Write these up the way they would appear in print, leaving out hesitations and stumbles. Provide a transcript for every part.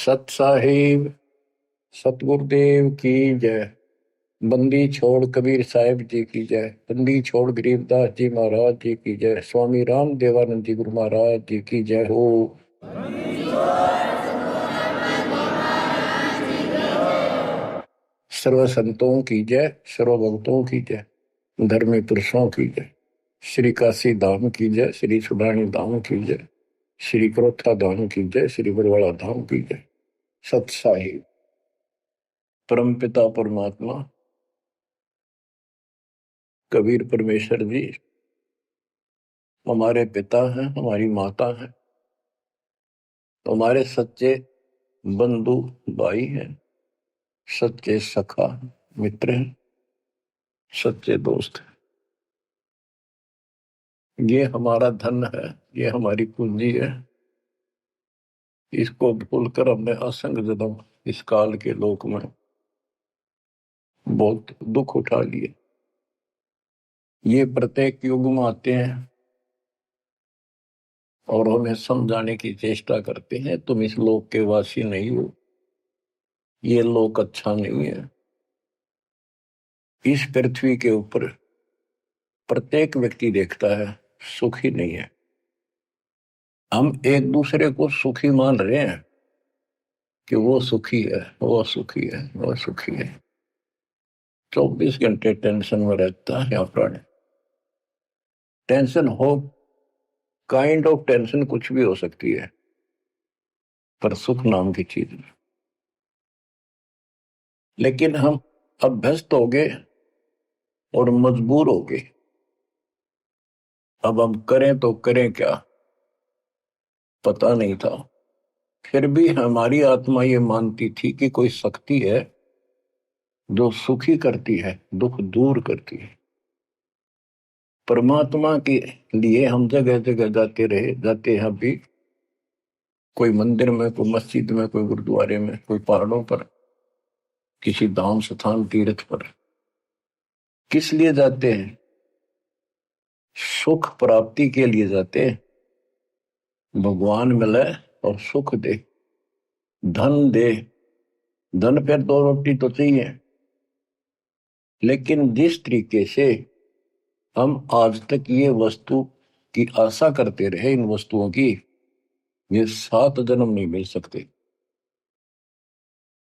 सत साहिब सतगुरुदेव की जय। बंदी छोड़ कबीर साहिब जी की जय। बंदी छोड़ गरीबदास जी महाराज जी की जय। स्वामी राम देवानंद जी गुरु महाराज जी की जय हो। सर्व संतों की जय, सर्व भक्तों की जय, धर्मी पुरुषों की जय। श्री काशी धाम की जय, श्री सुडानी धाम की जय, श्री क्रोथा धाम की जय, श्री बरवाड़ा धाम की जय। सत साहिब परम पिता परमात्मा कबीर परमेश्वर जी हमारे पिता हैं, हमारी माता है, हमारे सच्चे बंधु भाई हैं, सच्चे सखा मित्र हैं, सच्चे दोस्त हैं। ये हमारा धन है, ये हमारी पूंजी है। इसको भूलकर हमने असंग जन्म इस काल के लोक में बहुत दुख उठा लिए। ये प्रत्येक युग में आते हैं और हमें समझाने की चेष्टा करते हैं, तुम इस लोक के वासी नहीं हो, ये लोक अच्छा नहीं है। इस पृथ्वी के ऊपर प्रत्येक व्यक्ति देखता है सुखी नहीं है। हम एक दूसरे को सुखी मान रहे हैं कि वो सुखी है, वो सुखी है, वो सुखी है। 24 घंटे टेंशन में रहता है प्राणी। टेंशन हो, काइंड ऑफ टेंशन कुछ भी हो सकती है, पर सुख नाम की चीज नहीं। लेकिन हम अभ्यस्त हो गए और मजबूर हो गए। अब हम करें तो करें क्या, पता नहीं था। फिर भी हमारी आत्मा ये मानती थी कि कोई शक्ति है जो सुखी करती है, दुख दूर करती है। परमात्मा के लिए हम जगह जगह जाते रहे, जाते हैं अभी। कोई मंदिर में, कोई मस्जिद में, कोई गुरुद्वारे में, कोई पहाड़ों पर, किसी धाम स्थान तीर्थ पर। किस लिए जाते हैं? सुख प्राप्ति के लिए जाते हैं। भगवान मिले और सुख दे, धन दे। धन पर दो रोटी तो चाहिए, लेकिन जिस तरीके से हम आज तक ये वस्तु की आशा करते रहे, इन वस्तुओं की, ये 7 जन्म नहीं मिल सकते।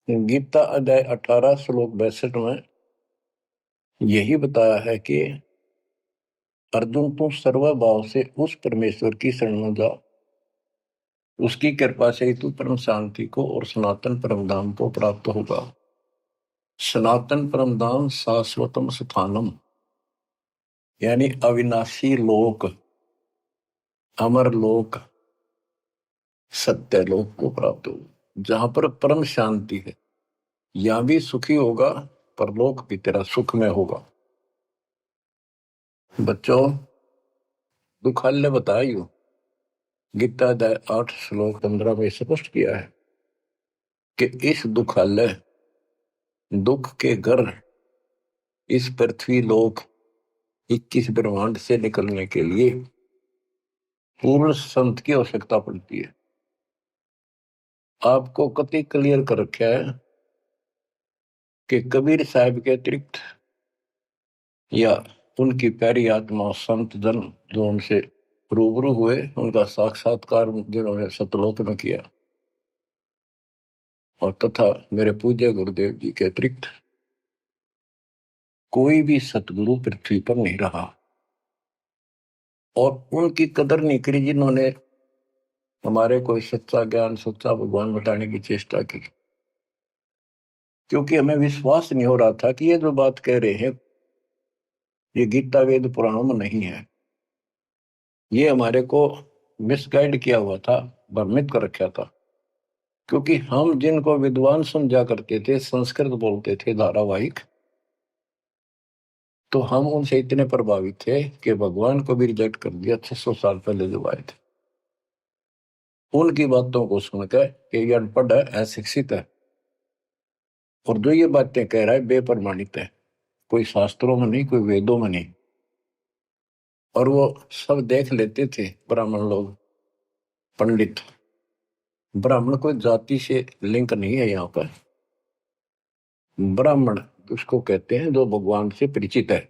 गीता अध्याय 18 श्लोक 62 में यही बताया है कि अर्जुन तुम सर्वभाव से उस परमेश्वर की शरण में जाओ, उसकी कृपा से ही तू परम शांति को और सनातन परम धाम को प्राप्त होगा। सनातन परम धाम शाश्वतम स्थानम, यानी अविनाशी लोक, अमर लोक, सत्य लोक को प्राप्त होगा, जहां पर परम शांति है। यहां भी सुखी होगा, पर लोक भी तेरा सुख में होगा। बच्चों, दुखाल्य बताइयो, गीता अध्याय 8 श्लोक 15 में स्पष्ट किया है कि इस दुखालय, दुख के घर, इस पृथ्वी लोक 21 ब्रह्मांड से निकलने के लिए पूर्ण संत की आवश्यकता पड़ती है। आपको कति क्लियर कर रखा है कि कबीर साहब के अतिरिक्त या उनकी प्यारी आत्मा संत जन जो उनसे रूबरू हुए, उनका साक्षात्कार जिन्होंने सतलोक में किया, और तथा मेरे पूज्य गुरुदेव जी के अतिरिक्त कोई भी सतगुरु पृथ्वी पर नहीं रहा। और उनकी कदर नहीं करी जिन्होंने हमारे कोई सच्चा ज्ञान, सच्चा भगवान बताने की चेष्टा की। क्योंकि हमें विश्वास नहीं हो रहा था कि ये जो बात कह रहे हैं ये गीता वेद पुराणों में नहीं है। ये हमारे को मिसगाइड किया हुआ था, भ्रमित कर रखा था। क्योंकि हम जिनको विद्वान समझा करते थे, संस्कृत बोलते थे धारावाहिक, तो हम उनसे इतने प्रभावित थे कि भगवान को भी रिजेक्ट कर दिया 600 साल पहले जो आए थे। उनकी बातों को सुनकर कि ये अनपढ़ है, अशिक्षित है, और जो ये बातें कह रहा है बेप्रमाणित है, कोई शास्त्रों में नहीं, कोई वेदों में नहीं। और वो सब देख लेते थे ब्राह्मण लोग, पंडित, ब्राह्मण कोई जाति से लिंक नहीं है यहाँ पर। ब्राह्मण उसको कहते हैं जो भगवान से परिचित है।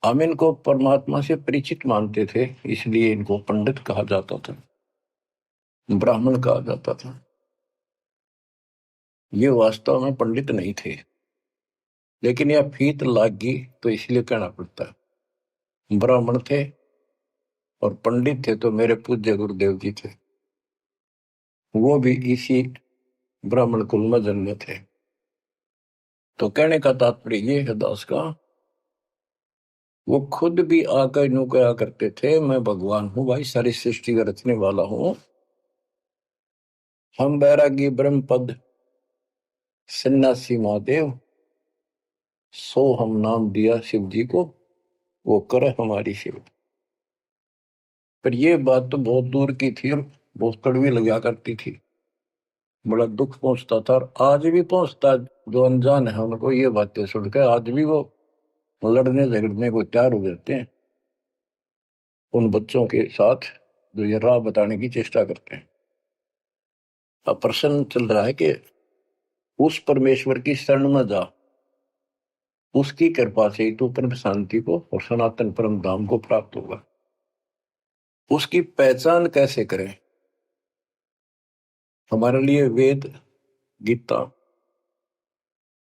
हम इनको परमात्मा से परिचित मानते थे, इसलिए इनको पंडित कहा जाता था, ब्राह्मण कहा जाता था। ये वास्तव में पंडित नहीं थे, लेकिन यह फीत लाग गई तो इसलिए कहना पड़ता है। ब्राह्मण थे और पंडित थे तो मेरे पूज्य गुरुदेव जी थे, वो भी इसी ब्राह्मण कुल में जन्मे थे। तो कहने का तात्पर्य ये है दास का, वो खुद भी आकर यूं कहा करते थे, मैं भगवान हूं भाई, सारी सृष्टि का रचने वाला हूं। हम बैरागी ब्रह्म पद सन्यासी महादेव, सो हम नाम दिया शिव जी को, वो करे हमारी सेवा। पर ये बात तो बहुत दूर की थी और बहुत कड़वी लगा करती थी, बड़ा दुख पहुंचता था और आज भी पहुंचता है। जो अनजान है उनको ये बातें सुनकर आज भी वो लड़ने झगड़ने को तैयार हो जाते हैं उन बच्चों के साथ जो ये राह बताने की चेष्टा करते हैं। अब प्रश्न चल रहा है कि उस परमेश्वर की शरण में जा, उसकी कृपा से ही तू परम शांति को और सनातन परम धाम को प्राप्त होगा। उसकी पहचान कैसे करें? हमारे लिए वेद गीता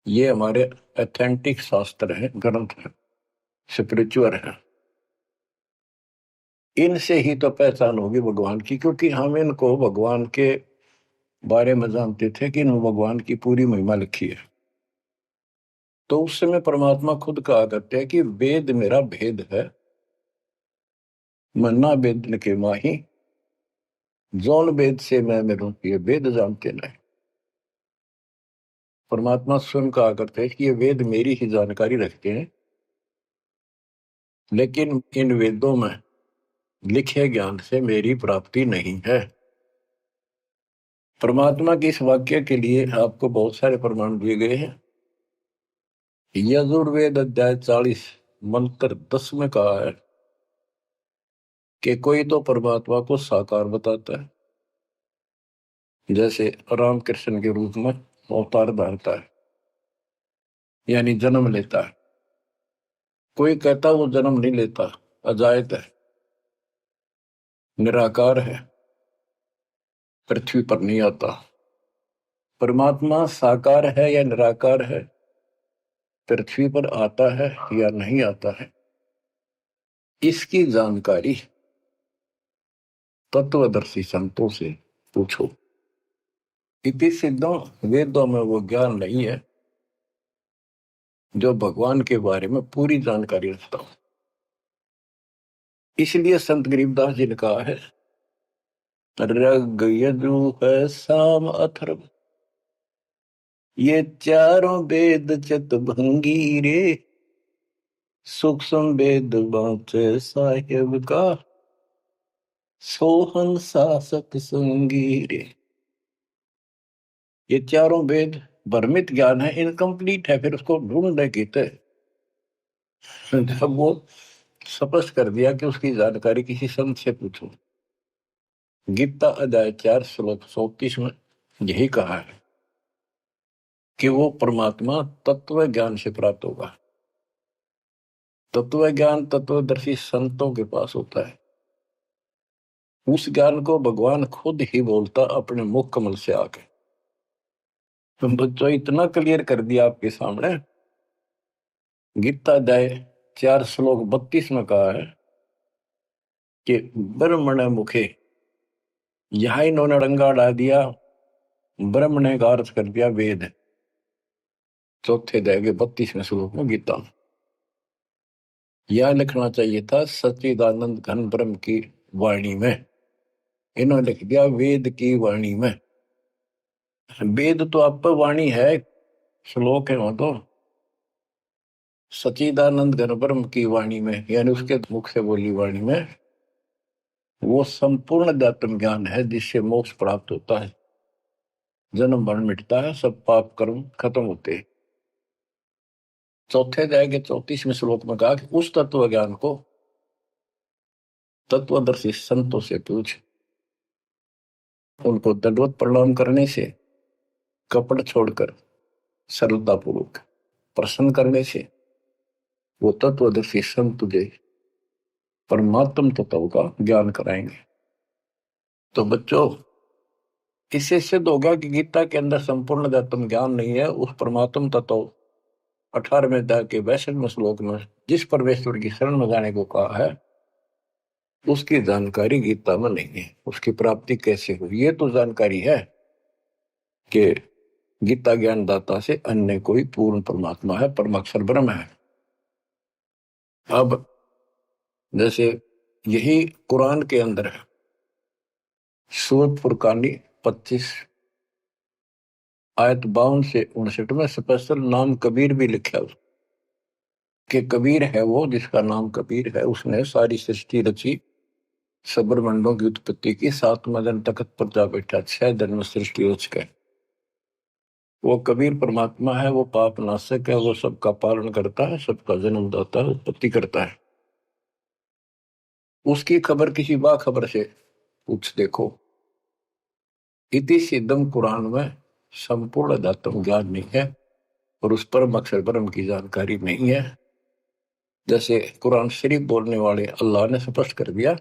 ये हमारे ऑथेंटिक शास्त्र हैं, ग्रंथ हैं, स्पिरिचुअल है। इनसे ही तो पहचान होगी भगवान की, क्योंकि हम इनको भगवान के बारे में जानते थे कि इन भगवान की पूरी महिमा लिखी है। तो उस समय परमात्मा खुद कहा करते हैं कि वेद मेरा भेद है, मन्ना वेद के माही, जौन वेद से मैं मेरू ये वेद जानते नहीं। परमात्मा स्वयं कहा करते हैं कि ये वेद मेरी ही जानकारी रखते हैं, लेकिन इन वेदों में लिखे ज्ञान से मेरी प्राप्ति नहीं है। परमात्मा के इस वाक्य के लिए आपको बहुत सारे प्रमाण दिए गए हैं। यजुर्वेद अध्याय 40 मंत्र 10 में कहा है कि कोई तो परमात्मा को साकार बताता है, जैसे रामकृष्ण के रूप में अवतार धारता है, यानी जन्म लेता है। कोई कहता वो जन्म नहीं लेता, अजायत है, निराकार है, पृथ्वी पर नहीं आता। परमात्मा साकार है या निराकार है, पृथ्वी पर आता है या नहीं आता है, इसकी जानकारी तत्वदर्शी संतों से पूछो। इति सिद्धों, वेदों में वो ज्ञान नहीं है जो भगवान के बारे में पूरी जानकारी रखता हो। इसलिए संत गरीबदास जी ने कहा है, ऋग यजुः साम अथर्व, ये चारों वेद चतुर्भंगी रे, सूक्ष्म वेद बाँचे साहेब का, सोहन शासक संगी रे। ये चारों वेद भ्रमित ज्ञान है, इनकम्प्लीट है, फिर उसको ढूंढने की थे। जब वो स्पष्ट कर दिया कि उसकी जानकारी किसी संत से पूछो। गीता अध्याय 4 श्लोक 34 में यही कहा है कि वो परमात्मा तत्व ज्ञान से प्राप्त होगा। तत्व ज्ञान तत्वदर्शी संतों के पास होता है। उस ज्ञान को भगवान खुद ही बोलता अपने मुख कमल से आके। तुम बच्चों इतना क्लियर कर दिया आपके सामने। गीता अध्याय 4 श्लोक 32 में कहा है कि ब्रह्मण मुखे, यहां इन्होंने रंगा डाल दिया, ब्रह्म ने का अर्थ कर दिया वेद। चौथे अध्याय के 32वें श्लोक में गीता में यह लिखना चाहिए था सच्चिदानंद घन ब्रह्म की वाणी में, इन्होंने लिख दिया वेद की वाणी में। वेद तो आप पर वाणी है, श्लोक है वो तो। सच्चिदानंद घन ब्रह्म की वाणी में यानी उसके मुख से बोली वाणी में वो संपूर्ण अध्यात्म ज्ञान है जिससे मोक्ष प्राप्त होता है, जन्म मरण मिटता है, सब पाप कर्म खत्म होते हैं। चौथे अध्याय के 34वें श्लोक में कहा कि उस तत्व ज्ञान को तत्वदर्शी संतों से पूछ। उनको दंडवत प्रणाम करने से, कपट छोड़कर सरलतापूर्वक प्रसन्न करने से वो तत्वदर्शी संत तुझे परमात्म तत्व का ज्ञान कराएंगे। तो बच्चों, इससे सिद्ध होगा कि गीता के अंदर संपूर्ण आत्म ज्ञान नहीं है। उस परमात्म तत्व 18वें अध्याय के 62वें श्लोक में जिस परमेश्वर की शरण में जाने को कहा है, उसकी जानकारी गीता में नहीं है। उसकी प्राप्ति कैसे हुई, ये तो जानकारी है कि गीता ज्ञान दाता से अन्य कोई पूर्ण परमात्मा है, परमाक्षर ब्रह्म है। अब जैसे यही कुरान के अंदर है, सूरत फुरकानी 25 आयत 52 से 59 में स्पेशल नाम कबीर भी लिखा है कि कबीर है वो जिसका नाम कबीर है, उसने सारी सृष्टि रची, सब्रमंडों की उत्पत्ति की, 7वें दिन तख्त पर जा बैठा, 6 दिन में सृष्टि रच गए। वो कबीर परमात्मा है, वो पाप नाशक है, वो सबका पालन करता है, सबका जन्म दाता है, उत्पत्ति करता है। उसकी खबर किसी बाखबर से पूछ देखो। इति सिद्धम कुरान में संपूर्ण दातम ज्ञान नहीं है और उस परम अक्षर ब्रह्म की जानकारी नहीं है। जैसे कुरान शरीफ बोलने वाले अल्लाह ने स्पष्ट कर दिया,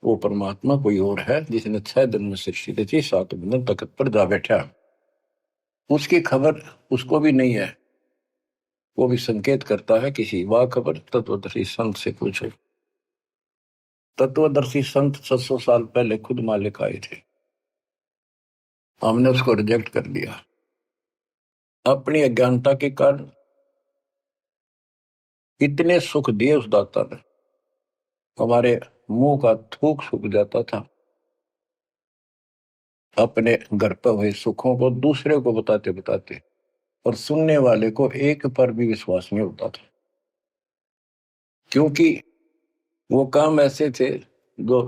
वो परमात्मा कोई और है जिसने 6 दिन में सृष्टि रची, 7वें दिन तख्त पर जा बैठा। उसकी खबर उसको भी नहीं है। वो भी संकेत करता है किसी बाखबर तत्वदर्शी संत से पूछो। तत्वदर्शी संत 700 साल पहले खुद मालिक आए थे, हमने उसको रिजेक्ट कर दिया अपनी अज्ञानता के कारण। इतने सुख दिए उस दाता ने, हमारे मुंह का थूक सूख जाता था। अपने घर पर हुए सुखों को दूसरे को बताते बताते, और सुनने वाले को एक पर भी विश्वास नहीं होता था, क्योंकि वो काम ऐसे थे जो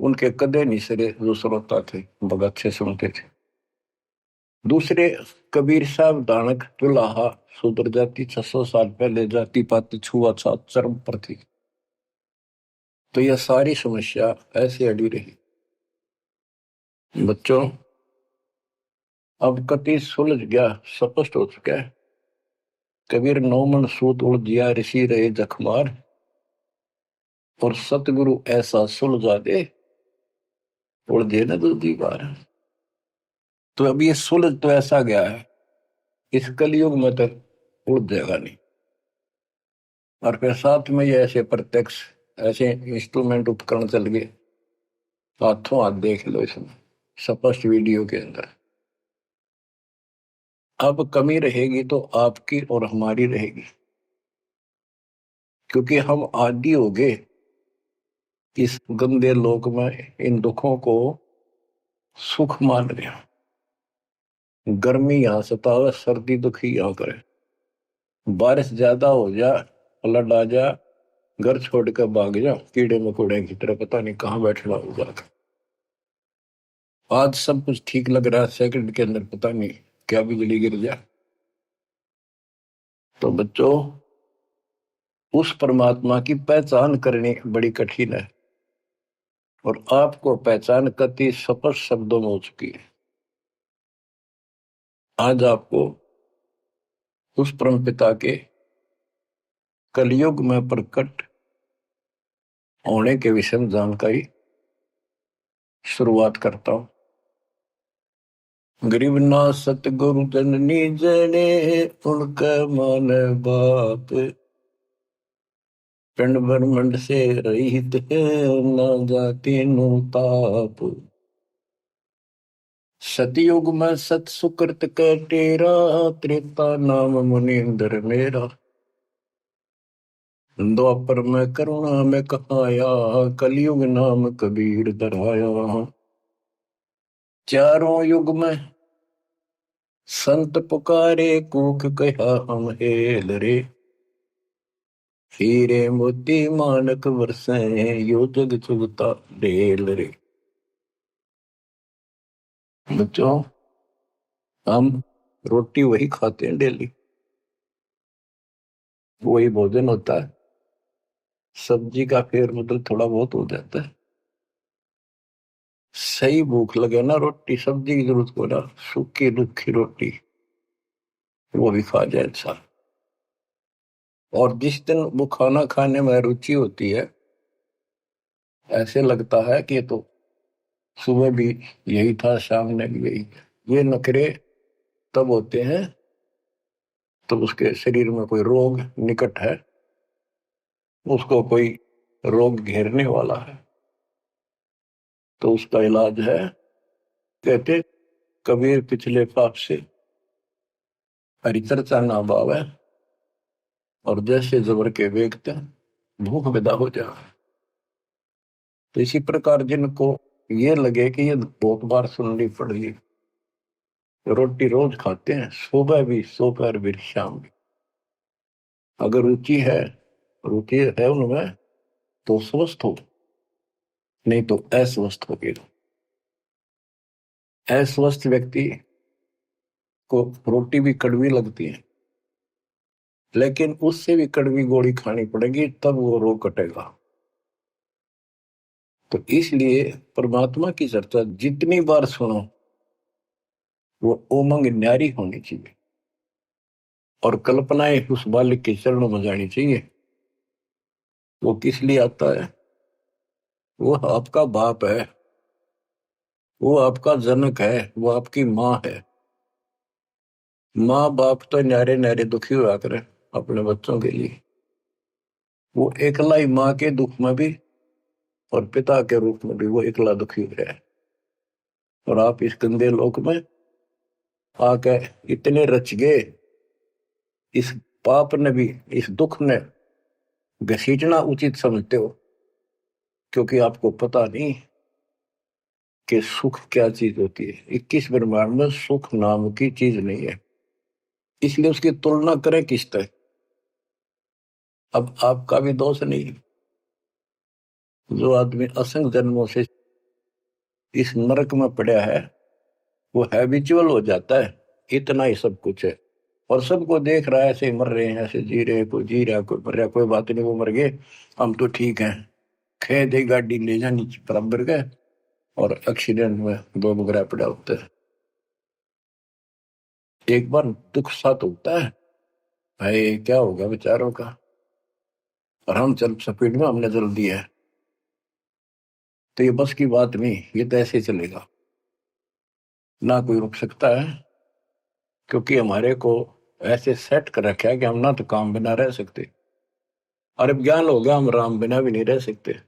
उनके कदे नहीं सरे, जो श्रोता थे बहुत अच्छे सुनते थे। दूसरे कबीर साहब दानक तुलाहा शूद्र जाति 600 साल पहले जाति पाति छुआछूत चरम पर थी। तो यह सारी समस्या ऐसे अड़ी रही। बच्चों, अब कति सुलझ गया, स्पष्ट हो चुका है। कबीर 9 मन सूत उलझिया ऋषि रहे जखमार, और सतगुरु ऐसा सुलझा दे उलझे न दूसरी बार। तो अब ये सुलझ तो ऐसा गया है, इस कलयुग में तो उलझ जाएगा नहीं। और फिर साथ में ये ऐसे प्रत्यक्ष ऐसे इंस्ट्रूमेंट उपकरण चल गए, हाथों हाथ देख लो इसमें स्पष्ट वीडियो के अंदर। अब कमी रहेगी तो आपकी और हमारी रहेगी, क्योंकि हम आदी हो गए इस गंदे लोक में इन दुखों को सुख मान रहे हैं। गर्मी यहां सतावे, सर्दी दुखी यहां करे, बारिश ज्यादा हो जा, फ्लड आ जा, घर छोड़ कर भाग जा, कीड़े मकोड़े की तरह पता नहीं कहाँ बैठना हो जाकर। आज सब कुछ ठीक लग रहा है, सेकंड के अंदर पता नहीं क्या बिजली गिर जाए। तो बच्चों, उस परमात्मा की पहचान करनी बड़ी कठिन है, और आपको पहचान कति स्पष्ट शब्दों में हो चुकी है। आज आपको उस परम पिता के कलयुग में प्रकट होने के विषय में जानकारी शुरुआत करता हूं। गरीब ना सतगुरु जननी जने, उनका मान बाप, पिंड ब्रह्मंड से रहित है, ना जाति नु ताप। सतयुग में सत सुकृत का तेरा, त्रेता नाम मुनिंदर मेरा। द्वापर में करुणा में कहाया, कलयुग नाम कबीर धराया। चारों युग में संत पुकारे, कूक कहा हम हेल रे। हीरे मोती मानक वर्षे, यो जग चुगता ढेल रे। बच्चों, हम रोटी वही खाते हैं डेली, वही भोजन होता है, सब्जी का फेर बदल थोड़ा बहुत हो जाता है। सही भूख लगे ना, रोटी सब्जी की जरूरत को ना, सूखी रुखी रोटी वो भी खा जाए इंसान। और जिस दिन वो खाना खाने में रुचि होती है, ऐसे लगता है कि ये तो सुबह भी यही था, शाम ने भी यही। ये नखरे तब होते हैं तो उसके शरीर में कोई रोग निकट है, उसको कोई रोग घेरने वाला है, तो उसका इलाज है। कहते कबीर पिछले पाप से हरि चर्चा ना भावे, और जैसे जबर के वेगते भूख विदा हो जाए। तो इसी प्रकार जिनको ये लगे कि ये बहुत बार सुननी पड़ेगी, रोटी रोज खाते हैं, सुबह भी दोपहर भी शाम भी, अगर रुचि है उनमें, तो स्वस्थ हो, नहीं तो अस्वस्थ हो गए। अस्वस्थ व्यक्ति को रोटी भी कड़वी लगती है, लेकिन उससे भी कड़वी गोली खानी पड़ेगी, तब वो रोग कटेगा। तो इसलिए परमात्मा की चर्चा जितनी बार सुनो, वो उमंग न्यारी होनी चाहिए, और कल्पनाएं उस बालक के चरणों में जानी चाहिए। वो किस लिए आता है? वो आपका बाप है, वो आपका जनक है, वो आपकी माँ है। माँ बाप तो न्यारे न्यारे दुखी हुआ करे अपने बच्चों के लिए, वो एकला ही माँ के दुख में भी और पिता के रूप में भी वो एकला दुखी हो रहा है। और आप इस गंदे लोक में आके इतने रच गए, इस पाप ने भी, इस दुख ने घसीटना उचित समझते हो, क्योंकि आपको पता नहीं कि सुख क्या चीज होती है। 21 ब्रह्मांड में सुख नाम की चीज नहीं है, इसलिए उसकी तुलना करें किससे? अब आपका भी दोष नहीं। जो आदमी असंख्य जन्मों से इस नरक में पड़ा है, वो हैबिचुअल हो जाता है, इतना ही सब कुछ है। और सबको देख रहा है, ऐसे मर रहे हैं, ऐसे जी रहे, कोई जी रहा, कोई मर रहा, कोई बात नहीं, वो मर गए, हम तो ठीक हैं। खे दे गाड़ी ले जानी बराबर गए, और एक्सीडेंट में दो बगैर पड़ा होता है। एक बार दुख साथ होता है, भाई क्या होगा बेचारों का, और हम चल स्पीड में हमने जल दिया है, तो ये बस की बात नहीं, ये तो ऐसे चलेगा, ना कोई रुक सकता है। क्योंकि हमारे को ऐसे सेट कर रखा है कि हम ना तो काम बिना रह सकते, और अब ज्ञान हो गया हम राम बिना भी नहीं रह सकते।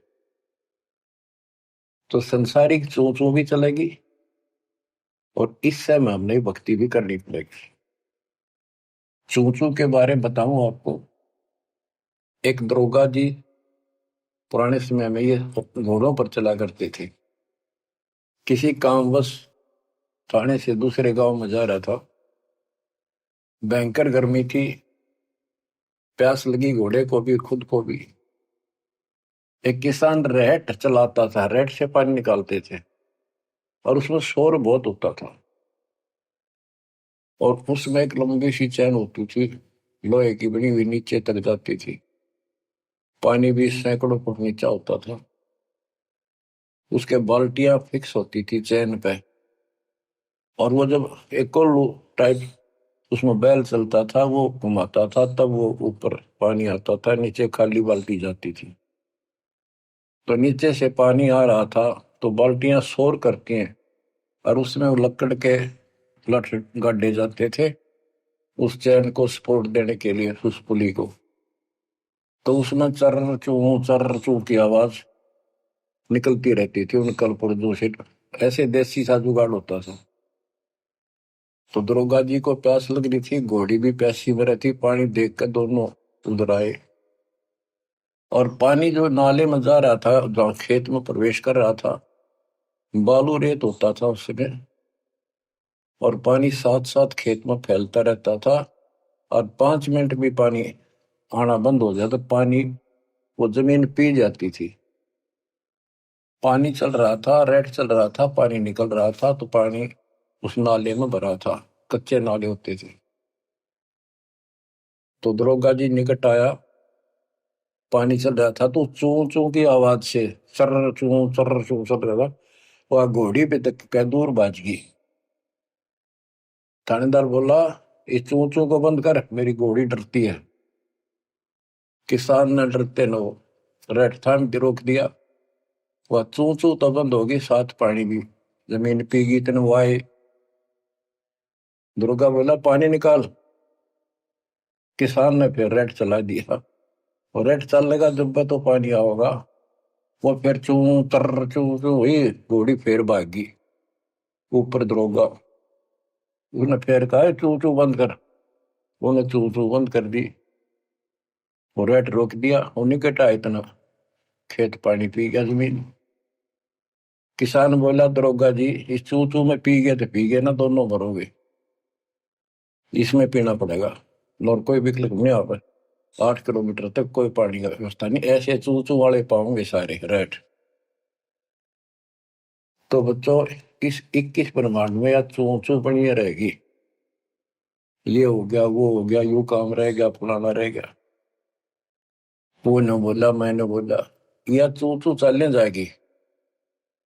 तो संसारिक चू चू भी चलेगी, और इस समय हमने भक्ति भी करनी पड़ेगी। चू चू के बारे में बताऊं आपको, एक दरोगा जी पुराने समय में ये घोड़ों पर चला करते थे। किसी कामवश थाने से दूसरे गांव में जा रहा था, भयंकर गर्मी थी, प्यास लगी घोड़े को भी खुद को भी। एक किसान रेट चलाता था, रेट से पानी निकालते थे, और उसमें शोर बहुत होता था, और उसमें एक लंबी सी चैन होती थी, लोहे की बनी हुई, नीचे तक जाती थी, पानी भी सैकड़ों फुट नीचा होता था। उसके बाल्टियां फिक्स होती थी चैन पे, और वो जब एक टाइप उसमें बैल चलता था, वो घुमाता था, तब वो ऊपर पानी आता था, नीचे खाली बाल्टी जाती थी। तो नीचे से पानी आ रहा था, तो बाल्टियां शोर करती हैं, और उसमें वो लकड़ के लठ गाड़े जाते थे उस चैन को सपोर्ट देने के लिए, उस पुली को। तो उसमें चर्र चू की आवाज निकलती रहती थी उन कलपुर्जों से। ऐसे देसी सा जुगाड़ होता था। तो दरोगा जी को प्यास लग रही थी, घोड़ी भी प्यासी में रहती, पानी देख कर दोनों उधर आए, और पानी जो नाले में जा रहा था, जहाँ खेत में प्रवेश कर रहा था, बालू रेत होता था उसमें, और पानी साथ साथ खेत में फैलता रहता था, और 5 मिनट भी पानी आना बंद हो जाता, पानी वो जमीन पी जाती थी। पानी चल रहा था, रेट चल रहा था, पानी निकल रहा था, तो पानी उस नाले में भरा था, कच्चे नाले होते थे। तो दरोगा जी निकट आया, पानी चल रहा था, तो चू चू की आवाज से चर्र चू चल रहा था, वह घोड़ी पे तक के दूर भाज गई। थानेदार बोला, इस चू चू को बंद कर, मेरी घोड़ी डरती है। किसान ने डरते न रेट थाम के रोक दिया। वह चू चू तो बंद होगी, साथ पानी भी। जमीन पीगी तन वाए। दुर्गा बोला, पानी निकाल। किसान ने फिर रेट चला दिया, और रेट चलेगा जब तो पानी आओगा। वो फिर चू चू हुई, घोड़ी फिर भागी। ऊपर दरोगा उसने फिर कहा, चू चू बंद कर। उन्हें चू चू बंद कर दी, और रेट रोक दिया। उन्हीं के टा इतना खेत पानी पी गया जमीन। किसान बोला, दरोगा जी, इस चू चू में पी गए तो पी गए ना, दोनों मरोगे। इसमें पीना पड़ेगा, और कोई विकल्प नहीं। आप 8 किलोमीटर तक कोई पानी का व्यवस्था नहीं, ऐसे चू चू वाले पाओगे सारे रेट। तो बच्चों, इस 21 ब्रह्मांड में या चू चू बनी रहेगी। ये हो गया, वो हो गया, यू काम रह गया, फलाना रह गया। वो न बोला, मैंने बोला, या चू चू चलने जाएगी,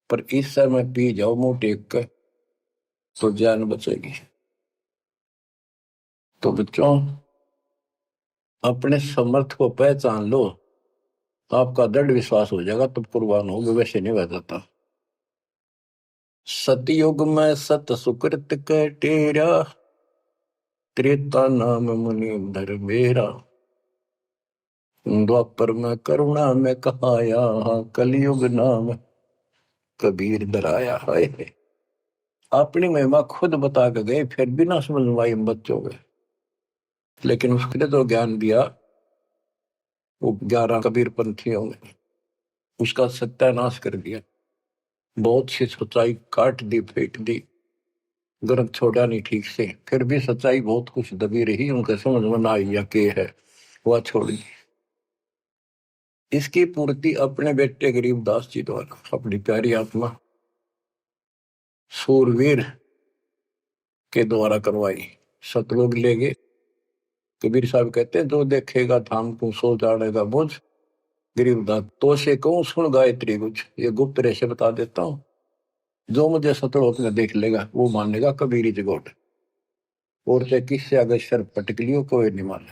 पर इस समय पी जाओ मुंह टेक कर, तो जान बचेगी। तो बच्चों, अपने समर्थ को पहचान लो, आपका दृढ़ विश्वास हो जाएगा, तब कुर्बान होगे, वैसे नहीं रह जाता। सतयुग में सत सुकृत के टेरा, त्रेता नाम मुनि धर मेरा। द्वापर में करुणा में कहाया, कलयुग नाम कबीर धराया है। अपनी महिमा खुद बता के गए, फिर भी ना समझ में आई बच्चों के। लेकिन उसने तो ज्ञान दिया, वो 11 कबीर पंथियों ने उसका सत्यानाश कर दिया। बहुत सी सच्चाई काट दी, फेंक दी, ग्रंथ छोड़ा नहीं ठीक से। फिर भी सच्चाई बहुत कुछ दबी रही, उनके समझ में ना आई या के है, वह छोड़ दी। इसकी पूर्ति अपने बेटे गरीबदास जी द्वारा, अपनी प्यारी आत्मा सूरवीर के द्वारा करवाई। सतलोक ले गए। कबीर साहब कहते हैं, जो देखेगा धाम को सो जानेगा बुझ। गरीबदास, तो से कहूं सुन गायत्री कुछ, ये गुप्त रेशे बता देता हूं। जो मुझे सतलोक में देख लेगा, वो मानेगा कबीरी जगोट। और चाहे किससे अगर शर पटक लियो, कोई नहीं माने।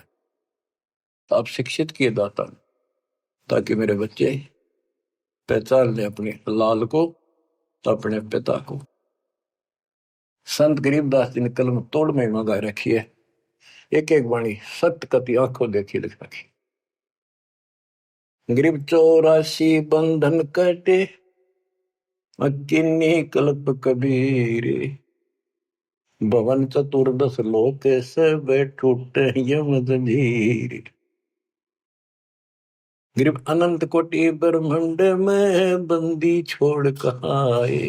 तो आप शिक्षित किए दाता, ताकि मेरे बच्चे पहचान ले अपने लाल को, अपने पिता को। संत गरीबदास जी ने कलम तोड़ में मंगा रखी है। एक एक वाणी सत्य कति आंखों देखी लिख रखी। गरीब 84 बंधन कटे, किन्नी कल्प कबीर। भवन चतुर्दश लोक सब टूटे यम जंजीर। गरीब अनंत कोटि ब्रह्मांड में बंदी छोड़ कहाए।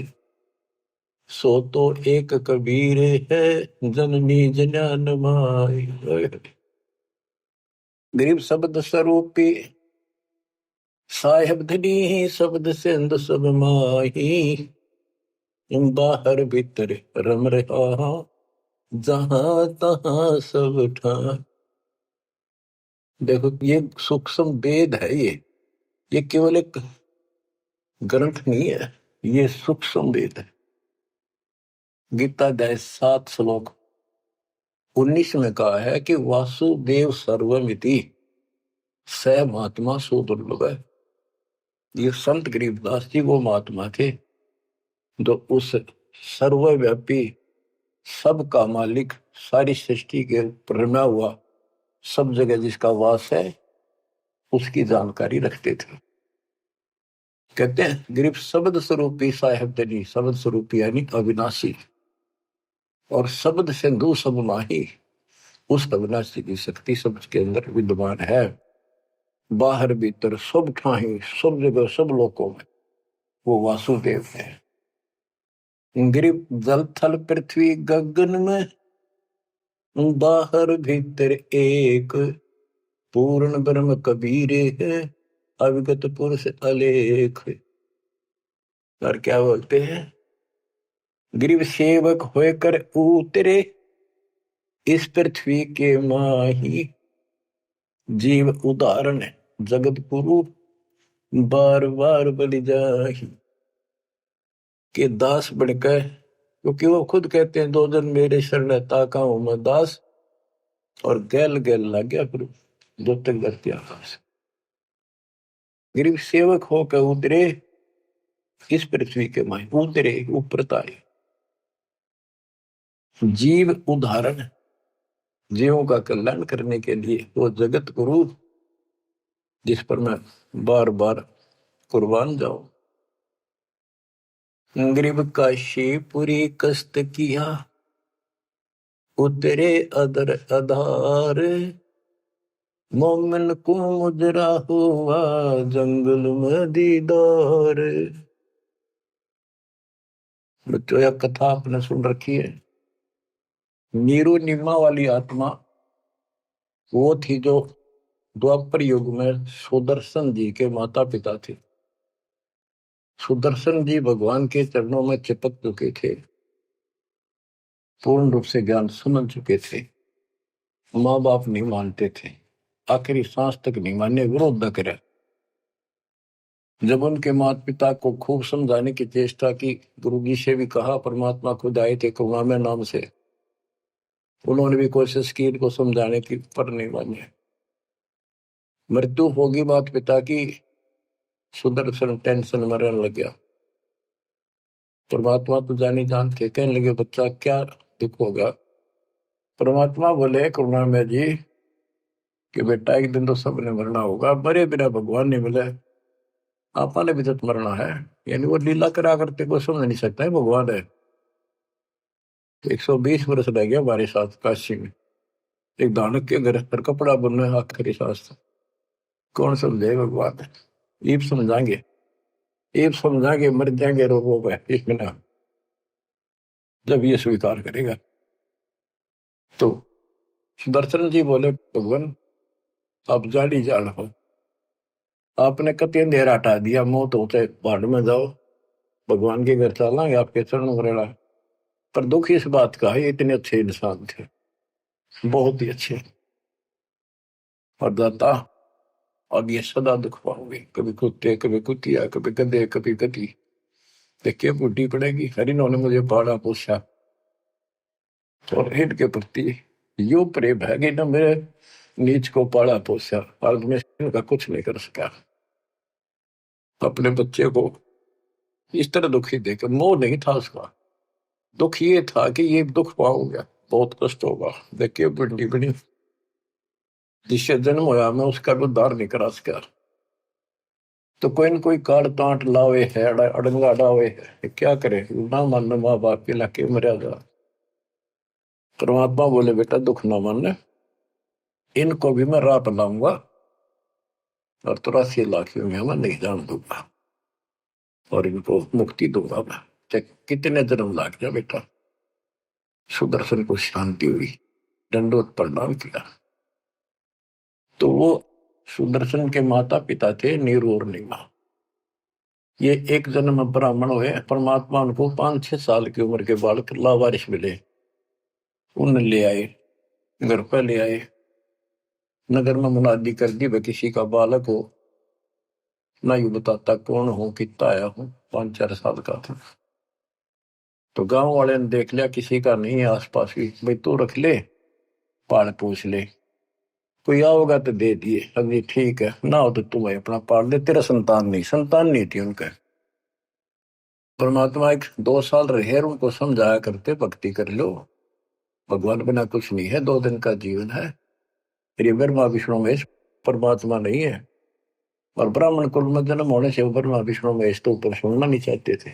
सो तो एक कबीर है, जननी जनान माई। गरीब शब्द स्वरूपी साहेब धनी, शब्द सिंध सब माही। बाहर भीतर रम रहा, जहां तहां सब ठां। देखो, ये सूक्ष्म वेद है। ये केवल एक ग्रंथ नहीं है, ये सूक्ष्म वेद है। गीता अध्याय 7 श्लोक 19 में कहा है कि वासुदेव सर्वमिति, स महात्मा सुदुर्लभ है। ये संत गरीबदास जी वो महात्मा थे, जो उस सर्वव्यापी, सबका मालिक, सारी सृष्टि के ऊपर रमा हुआ, सब जगह जिसका वास है, उसकी जानकारी रखते थे। कहते हैं, गरीब शब्द स्वरूपी साहेब धनी, शब्द स्वरूपी यानी अविनाशी, और शब्द सिंधु सब माही। उस अविनाशी की शक्ति शब्द के अंदर विद्यमान है। बाहर भीतर सब ठाही, सब जगह, सब लोकों में वो वासुदेव है। गरीब जल थल पृथ्वी गगन में, बाहर भीतर एक। पूर्ण ब्रह्म कबीर है, अविगत पुरुष अलेख। और क्या बोलते हैं, गरीब सेवक होकर उतरे, इस पृथ्वी के माही। जीव उदाहरण जगत गुरु, बार बार बलि जाही। कि दास बनकर, क्योंकि वो खुद कहते हैं 2 जन मेरे शरण ताका हूं मैं दास, और गैल गैल लग गया फिर जो तक धरती आकाश। गरीब सेवक होकर उतरे इस पृथ्वी के माए, उतरे ऊपर ताए। जीव उदाहरण, जीवों का कल्याण करने के लिए वो जगत गुरु जिस पर मैं बार बार कुर्बान जाऊं। गरीब काशीपुरी कष्ट किया, उतरे अदर आधार, मोमिन को मुजरा हुआ जंगल में दीदार। बच्चों यह कथा आपने सुन रखी है। नीरू निम्मा वाली आत्मा वो थी जो द्वापर युग में सुदर्शन जी के माता पिता थे। सुदर्शन जी भगवान के चरणों में चिपक चुके थे, पूर्ण रूप से ज्ञान समझ चुके थे, माँ बाप नहीं मानते थे, आखिरी सांस तक नहीं माने, विरोध न करे। जब उनके माता पिता को खूब समझाने की चेष्टा की, गुरु जी से भी कहा, परमात्मा खुद आए थे करुणामय नाम से, उन्होंने भी कोशिश की इनको समझाने की, पर नहीं माने। मृत्यु होगी माता पिता की, सुदर्शन टेंशन मरने लग गया। परमात्मा तो जानी जानते, कहने लगे बच्चा क्या दुख होगा। परमात्मा बोले करुणामय जी कि बेटा एक दिन तो सबने मरना होगा, मरे बिना भगवान नहीं मिले, आपने भी तो मरना है। यानी वो लीला करा करते को समझ नहीं सकता है भगवान है। 120 वर्ष रह गया हमारे साथ काशी में, एक दानक के घर पर कपड़ा बुनना आखिरी सांस, कौन समझे भगवान है। ईब समझाएंगे, ईब समझाएंगे, मर जाएंगे रोगों में एक बिना, जब ये स्वीकार करेगा। तो सुदर्शन जी बोले भगवान आप जानी जान हो, आपने कति अंधेरा हटा दिया, मौत होते पहाड़ में जाओ, भगवान के घर चलेंगे, आपके चरण मरेला। पर दुख इस बात का है, इतने अच्छे इंसान थे, बहुत ही अच्छे, और दाता अब ये सदा दुख पाओगे, कभी कुत्ते कभी कुतिया, कभी गधे कभी गधी, देखिए बूढ़ी पड़ेगी। हरि ने मुझे पाला पोसा, और हिट के प्रति यो प्रेम है कि ना मेरे नीच को पाला पोसा, और मैं इनका कुछ नहीं कर सका। अपने बच्चे को इस तरह दुखी देकर, मोह नहीं था उसका, दुख ये था कि ये दुख पाऊंगा, बहुत कष्ट होगा। देखिए बड़ी बड़ी जिससे जन्म होया मैं उसका भी उद्धार नहीं करा सका। तो कोई न कोई काट तांट लावे है, अड़ंगा डावे है, क्या करे, ना मानना माँ बाप के लाके मर्यादा। परमात्मा बोले बेटा दुख ना मानना, इनको भी मैं रात लाऊंगा और 83 लाख में मैं नहीं जान दूंगा, और इनको मुक्ति दूंगा मैं, चाहे कितने जन्म लाग जाए बेटा। सुदर्शन को शांति हुई, दंडोत प्रणाम किया। तो वो सुदर्शन के माता पिता थे नीरू और नीमा। ये एक जन्म ब्राह्मण हुए, परमात्मा उनको 5-6 साल की उम्र के बालक लावारिश मिले, उन ले आए, घर पर ले आए, नगर में मुनादी कर दी, वह किसी का बालक हो, ना यू बताता कौन हो, कितना आया हूं, 5-4 साल का था। तो गांव वाले ने देख लिया किसी का नहीं है आसपास भी, भाई तू रख ले, पाल पूछ ले, कोई आओगा तो दे दिए, अभी ठीक है, ना हो तो तुम्हें अपना पाल ले, तेरा संतान नहीं थी उनका। परमात्मा 1-2 साल रहे, उनको समझाया करते भक्ति कर लो, भगवान बिना कुछ नहीं है, 2 दिन का जीवन है। फिर ब्रह्मा विष्णु महेश परमात्मा नहीं है, और ब्राह्मण कुल में जन्म होने से ब्रह्मा विष्णु महेश तो ऊपर सुनना नहीं चाहते थे।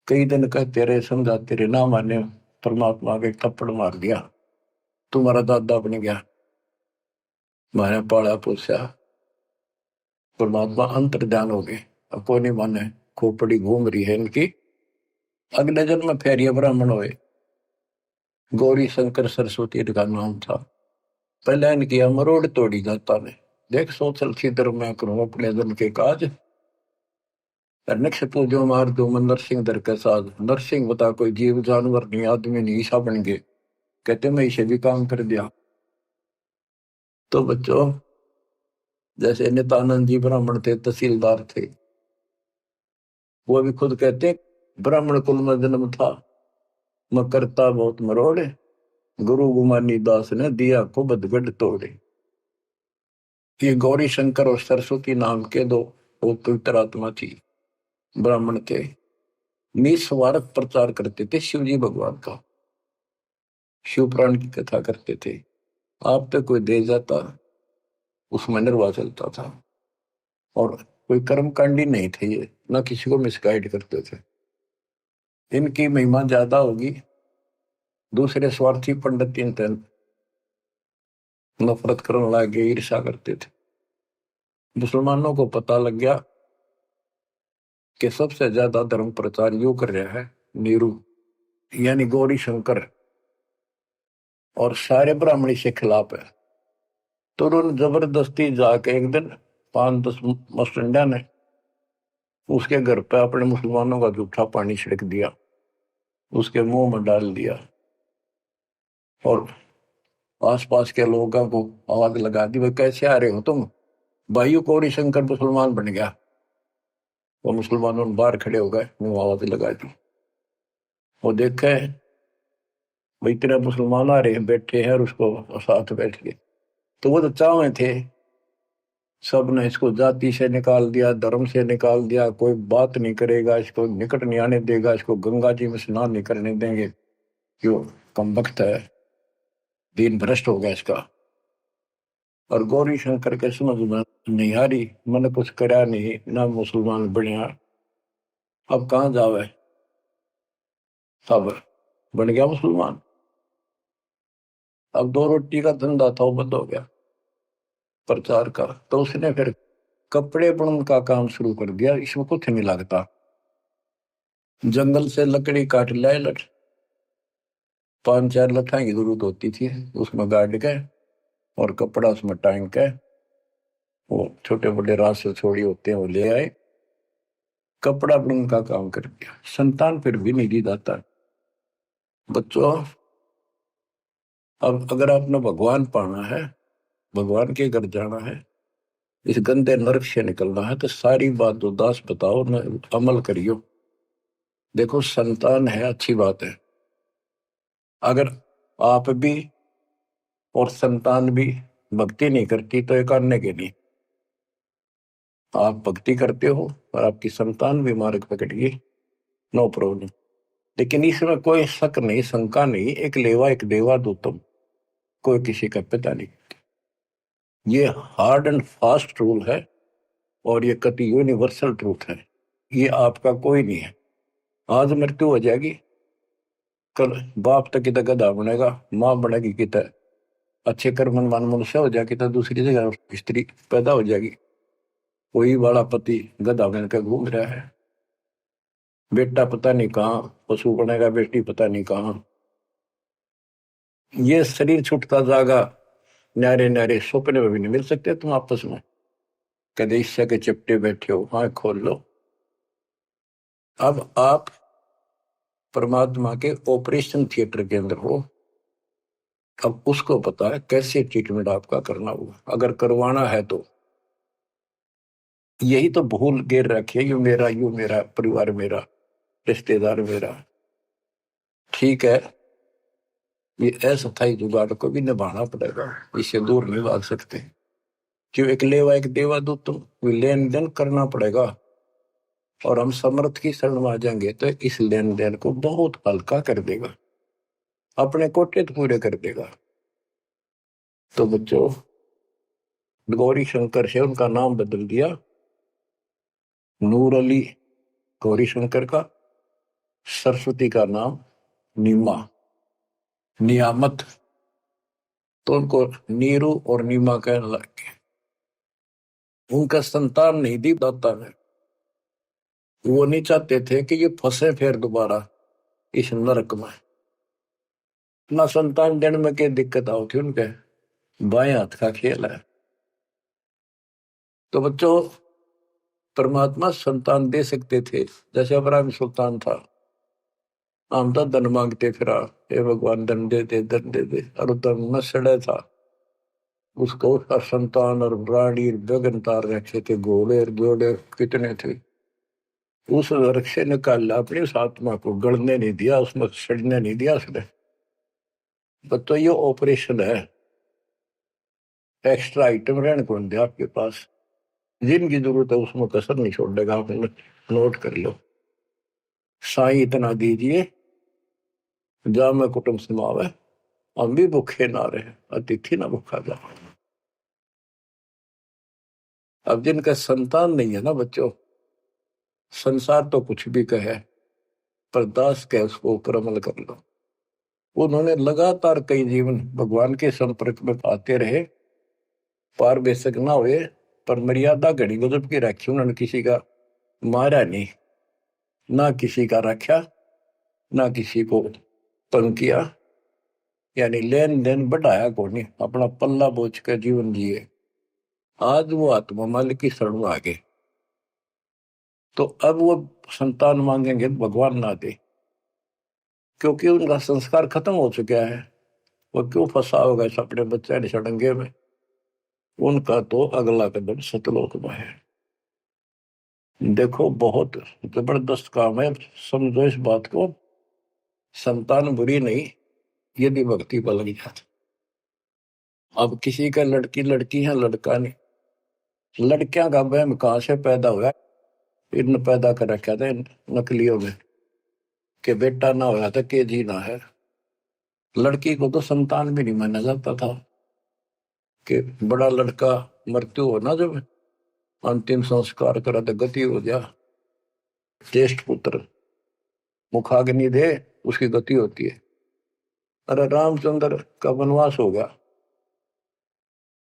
कई दिन कहते रहे, समझाते रहे, ना माने, परमात्मा के थप्पड़ मार दिया, तुम्हारा दादा बन गया, मैंने पाला पोसा। परमात्मा अंतर ध्यान हो गए, अब कोई नहीं माने, खोपड़ी घूम रही है इनकी। अगले जन्म में फिर ये ब्राह्मण हुए, गौरी शंकर सरस्वती इनका नाम था। पहले इनकी मरोड़ तोड़ी जाता ने, देख सोचल छिद्र मैं करूं अपने जन के काज, नक्ष पूजो मार दो मन नरसिंह दर के साथ। नरसिंह बता कोई जीव जानवर नहीं, आदमी नहीं, ईसा बन गए, कहते मैं इसे भी काम कर दिया। तो बच्चों जैसे नित्यानंद जी ब्राह्मण थे, तहसीलदार थे, वो भी खुद कहते ब्राह्मण कुल में जन्म था, मैं करता बहुत मरोड़े, गुरु गुमानी दास ने दिया को बदगढ़ तोड़े। ये गौरी शंकर और सरस्वती नाम के दो वो पवित्र आत्मा थी, ब्राह्मण थे, निस्वार्थ प्रचार करते थे शिव जी भगवान का, शिव पुराण की कथा करते थे। आप पे कोई दे जाता उसमें निर्वाह चलता था, और कोई कर्मकांडी नहीं थे ये, ना किसी को मिसगाइड करते थे। इनकी महिमा ज्यादा होगी, दूसरे स्वार्थी पंडित इन नफरत करने लगे, ईर्षा करते थे। मुसलमानों को पता लग गया कि सबसे ज्यादा धर्म प्रचार यू कर रहा है नीरू, यानी गौरी शंकर, और सारे ब्राह्मणी से खिलाफ है। तो उन्होंने जबरदस्ती जाके एक दिन 5-10 मस्टंडा ने उसके घर पे अपने मुसलमानों का जूठा पानी छिड़क दिया, उसके मुंह में डाल दिया, और आसपास के लोगों को आवाज लगा दी, भाई कैसे आ रहे हो तुम, भाइयों गौरी शंकर मुसलमान बन गया। वो मुसलमानों बाहर खड़े हो गए, मुंह आवाज लगा दी। वो देखे भाई तेरा मुसलमान आ रहे हैं, बैठे हैं, और उसको साथ बैठ के, तो वो तो चावे थे, सब ने इसको जाति से निकाल दिया, धर्म से निकाल दिया, कोई बात नहीं करेगा, इसको निकट नहीं आने देगा, इसको गंगा जी में स्नान नहीं करने देंगे, क्यों कम वक्त है, दीन भ्रष्ट हो गया इसका। और गौरी शंकर के समझ में नहीं आ रही, मैंने कुछ करा नहीं ना, मुसलमान बनया, अब कहाँ जावे, अब बन गया मुसलमान, अब 2 रोटी का धंधा था वो बंद हो गया प्रचार का। तो उसने फिर कपड़े बुनने का काम शुरू कर दिया, इसमें कुछ नहीं लगता, जंगल से लकड़ी काट लाए, 5-4 लठाई की जरूरत होती थी, उसमें गाड़ के और कपड़ा उसमें टांग के, वो छोटे बड़े रास से छोड़ी होते हैं वो ले आए, कपड़ा बुनने का काम कर दिया। संतान फिर भी नहीं दी जाता। बच्चों, अब अगर आपने भगवान पाना है, भगवान के घर जाना है, इस गंदे नरक से निकलना है, तो सारी बात उदास बताओ न, अमल करियो। देखो संतान है अच्छी बात है, अगर आप भी और संतान भी भक्ति नहीं करती तो एक अन्य के नहीं, आप भक्ति करते हो और आपकी संतान भी मार्ग पकड़ गई, नो प्रॉब्लम। लेकिन इसमें कोई शक नहीं, शंका नहीं, एक लेवा एक देवा दो तुम, कोई किसी का पिता नहीं। ये हार्ड एंड फास्ट रूल है, और ये कति यूनिवर्सल ट्रूथ है, ये आपका कोई नहीं है। आज मृत्यु हो जाएगी, कल बाप तक कितना गधा बनेगा, माँ बनेगी कितना अच्छे कर्म मन मनुष्य हो जाएगी, तो दूसरी जगह स्त्री पैदा हो जाएगी, कोई वाला पति गधा बन कर घूम रहा है, बेटा पता नहीं कहाँ पशु बनेगा, बेटी पता नहीं कहाँ। ये शरीर छूटता जागा, न्यारे न्यारे सपने में भी नहीं मिल सकते तुम आपस में, कदे ईर्ष्या के चिपटे बैठे हो, हाँ खोल लो। अब आप परमात्मा के ऑपरेशन थिएटर के अंदर हो, अब उसको पता है कैसे ट्रीटमेंट आपका करना होगा, अगर करवाना है तो। यही तो भूल गिर रखी है, यू मेरा परिवार मेरा, रिश्तेदार मेरा। ठीक है, ये अस्थायी जुगाड़ को भी निभाना पड़ेगा, इससे दूर नहीं भाग सकते। क्यों, एक लेवा एक देवा दूत, तो लेन देन करना पड़ेगा, और हम समर्थ की शरण में आ जाएंगे तो इस लेन देन को बहुत हल्का कर देगा, अपने कोटे तो पूरे कर देगा। तो बच्चों, गौरी शंकर से उनका नाम बदल दिया, नूर अली गौरी शंकर का, सरस्वती का नाम नीमा, नियामत, तो उनको नीरू और नीमा कहने लगे। उनका संतान नहीं दी दाता ने, वो नहीं चाहते थे कि ये फंसे फिर दोबारा इस नरक में, ना संतान देने में क्या दिक्कत आओ थी उनके, बाएं हाथ का खेल है। तो बच्चों, परमात्मा संतान दे सकते थे, जैसे अब्राहम सुल्तान था, हम तो धन मांगते फिरा, हे भगवान धन दे दे धन दे दे, और धन न सड़े था, उसको उसका संतान और रानी गगन तार रखे थे, घोड़े घोड़े कितने थे, उस नरक से निकाल अपनी उस आत्मा को गड़ने नहीं दिया, उसमें सड़ने नहीं दिया उसने। तो ये ऑपरेशन है। एक्स्ट्रा आइटम रहने को नहीं दिया आपके पास, जिनकी जरूरत है उसमें कसर नहीं छोड़ेगा। आप नोट कर लो। साई इतना दीजिए जा में कुटुंब समावे, हम भी भूखे ना रहे, अतिथि ना भूखा जा। अब जिनका संतान नहीं है ना बच्चों, संसार तो कुछ भी कहे, पर दास के उसको ऊपर अमल कर लो। उन्होंने लगातार कई जीवन भगवान के संपर्क में आते रहे, पार बेशक ना हुए, पर मर्यादा घड़ी गजब की रखी उन्होंने। किसी का मारा नहीं, ना किसी का रखा, ना किसी को तंग किया, यानी लेन देन बढ़ाया को नहीं, अपना पल्ला बोझ कर जीवन जिए। आज वो आत्मा मालिक की शरण में आ गए, तो अब वो संतान मांगेंगे तो भगवान ना दे, क्योंकि उनका संस्कार खत्म हो चुका है। वो क्यों फंसा होगा इस अपने बच्चे ने सड़ंगे में। उनका तो अगला कदम सतलोक में है। देखो बहुत जबरदस्त काम है, समझो इस बात को। संतान बुरी नहीं, यदि भक्ति पर लगी जाती। अब किसी का लड़की लड़की है, लड़का नहीं। लड़कियां का वहम कहां से पैदा हुआ? इन पैदा कर रखा था नकलियों में कि बेटा ना होया था के जी ना है। लड़की को तो संतान भी नहीं माना जाता था कि बड़ा लड़का मृत्यु हो ना, जब अंतिम संस्कार करा तो गति हो गया, ज्येष्ठ पुत्र मुखाग्नि दे, उसकी गति होती है। अरे रामचंद्र का वनवास हो गया,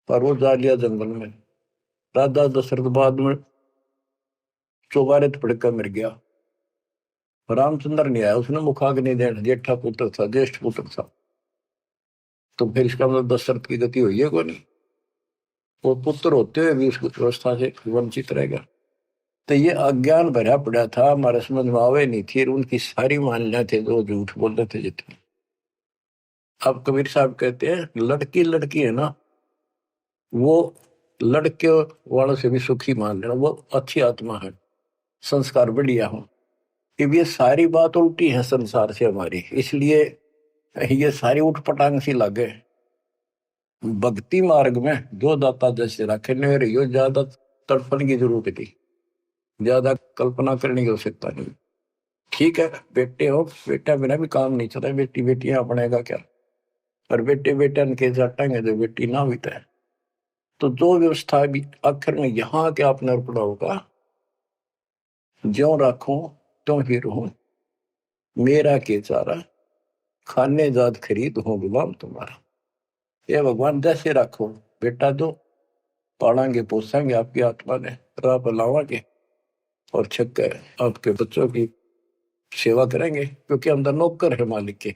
पर वो जा लिया जंगल में। राजा दशरथ बाद में चौबारे पड़कर मर गया। रामचंद्र नहीं आया, उसने मुखाग्नि देना, जेठा पुत्र था, ज्येष्ठ पुत्र था। तो फिर इसका मतलब दशरथ की गति हुई है को नहीं? वो पुत्र होते हुए भी उस व्यवस्था से वंचित रहेगा। तो ये अज्ञान भरा पड़ा था, हमारे समझ में आवे नहीं थी, उनकी सारी मान्यता थे जो झूठ बोलते थे जितने। अब कबीर साहब कहते हैं लड़की लड़की है ना, वो लड़के वालों से भी सुखी मान लेना, वो अच्छी आत्मा है, संस्कार बढ़िया हो। अब ये सारी बात उल्टी है संसार से हमारी, इसलिए ये सारी उठपटांग सी लगे। भक्ति मार्ग में जो दाता जैसे रखे न रही, ज्यादा तड़पण की जरूरत थी, ज्यादा कल्पना करने की आवश्यकता नहीं। ठीक है, बेटे हो, बेटा बिना भी काम नहीं चला, बेटी बेटियां अपनेगा क्या? और बेटे बेटा के जाटेंगे जो बेटी ना भी है। तो जो व्यवस्था भी आखिर में यहाँ के आपने अर्पणा होगा, ज्यो राखूं त्यों ही रहूं, मेरा के चारा खाने जात खरीद हो गुलाम तुम्हारा। ये भगवान जैसे रखो, बेटा जो पालेंगे पोसेंगे आपकी आत्मा ने, राह पर लावांगे, और छक आपके बच्चों की सेवा करेंगे, क्योंकि हम तो नौकर है मालिक के।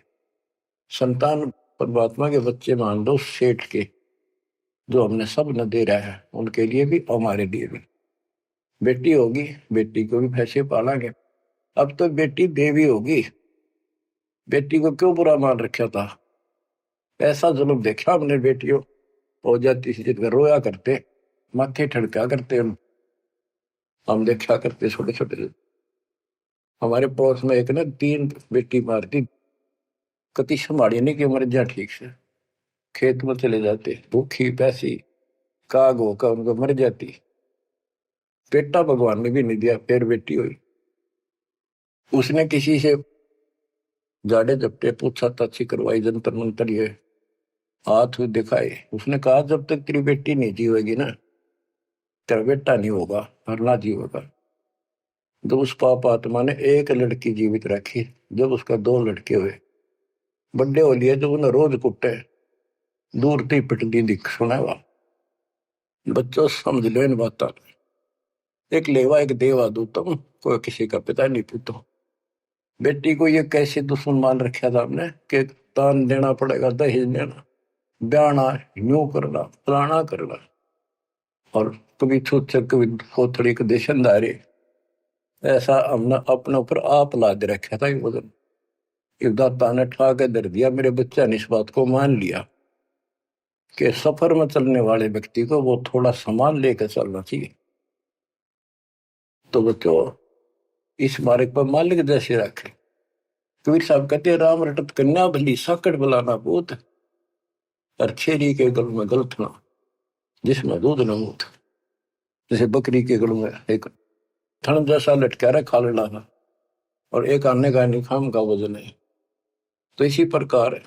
संतान परमात्मा के बच्चे मान लो, सेठ के, जो हमने सब न दे रहा है, उनके लिए भी हमारे लिए भी। बेटी होगी, बेटी को भी पैसे पालेंगे। अब तो बेटी देवी होगी, बेटी को क्यों बुरा मान रखा था? ऐसा जुल्म देखा हमने, बेटियों हो जाती थी जिनका रोया करते, माथे ठड़का करते, हम देखा करते छोटे छोटे। हमारे पड़ोस में एक ना 3 बेटी मारती, कति संभाली नहीं कि मर जा, ठीक से खेत में चले जाते, भूखी पैसी काग होकर उनको मर जाती। बेटा भगवान ने भी नहीं दिया, फिर बेटी हुई। उसने किसी से जाड़े झपटे पूछा ताछी करवाई, जंतर मंतर ये हाथ दिखाए। उसने कहा जब तक तेरी बेटी नहीं जीवेगी ना, तेरा बेटा नहीं होगा, मरना जीवेगा। जब उस पाप आत्मा ने एक लड़की जीवित रखी, जब उसका 2 लड़के हुए, बड्डे हो लिए, जब उन्हें रोज कुटे, दूर थी पिटती दिख सुनावा। बच्चों समझ लो इन बात। एक लेवा एक देवा दूतम, कोई किसी का पिता नहीं पूतो। बेटी को ये कैसे दुश्मन मान रखा था हमने कि दान देना पड़ेगा, दहेज देना, ब्याना, यूं करना, फलाना करना, और कभी छूत कभी खोथड़ी के देशनदारी। ऐसा हमने अपने ऊपर आप लाद रखा था। वजन दाता ने ठा के दर दिया, मेरे बच्चा ने इस बात को मान लिया कि सफर में चलने वाले व्यक्ति को वो थोड़ा सामान लेकर चलना चाहिए। तो बच्चों, इस मार्ग पर मालिक जैसे रखे। कबीर साहब कहते हैं, राम रटत कन्या भली साकट बुलाना बहुत, और छेरी के गल में गलथना जिसमें दूध न मूत। जैसे बकरी के गल में एक थन जैसा लटका रहा खाल लाना, और एक आने का निखाम का वजन है। तो इसी प्रकार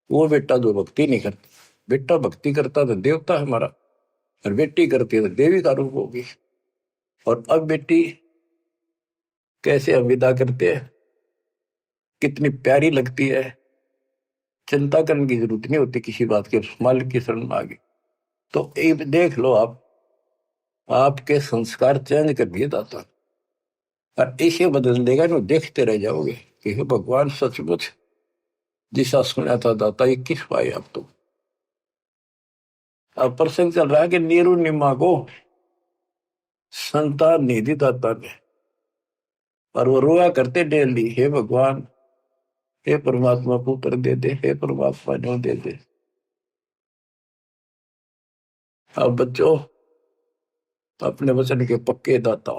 वो बेटा जो भक्ति नहीं करता, बेटा भक्ति करता तो देवता है हमारा, और बेटी करती है तो देवी का रूप होगी। और अब बेटी कैसे हम विदा करते हैं, कितनी प्यारी लगती है, चिंता करने की जरूरत नहीं होती किसी बात के, मालिक की शरण में आ गई तो एक देख लो आप, आपके संस्कार चेंज कर दिए दाता, और इसे बदल देगा ना, देखते रह जाओगे कि हे भगवान सचमुच जिसा सुना था दाता ये किस पाए आप। तो अब प्रसंग चल रहा है कि नीरू निम्मा को संतान नहीं दी दाता ने, और वो रोया करते डेली, हे भगवान, हे परमात्मा पुत्र दे दे, हे परमात्मा जो दे दे। अब बच्चों अपने वचन के पक्के दाता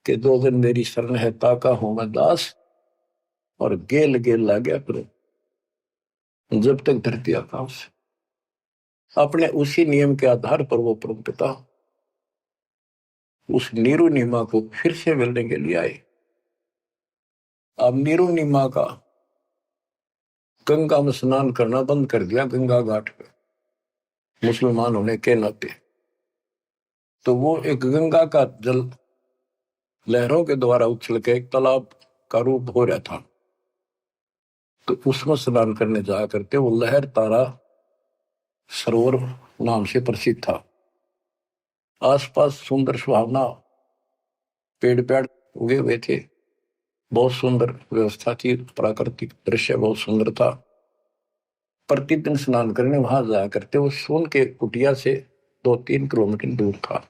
के, दो दिन मेरी शरण है ताका हूं मैं दास, और गेल गेल ला गया करो जब तक धरती आकाश। अपने उसी नियम के आधार पर वो परम पिता उस नीरू नीमा को फिर से मिलने के लिए आए। अब नीरू नीमा का गंगा में स्नान करना बंद कर दिया, गंगा घाट पे मुसलमान होने के नाते। तो वो एक गंगा का जल लहरों के द्वारा उछल के एक तालाब का रूप हो रहा था, तो उसमें स्नान करने जाया करते। वो लहर तारा सरोवर नाम से प्रसिद्ध था। आसपास सुंदर सुहावना पेड़ पेड़ उगे हुए थे, बहुत सुंदर व्यवस्था थी, प्राकृतिक दृश्य बहुत सुंदर था। प्रतिदिन स्नान करने वहां जाया करते। वो सोन के कुटिया से 2-3 किलोमीटर दूर था,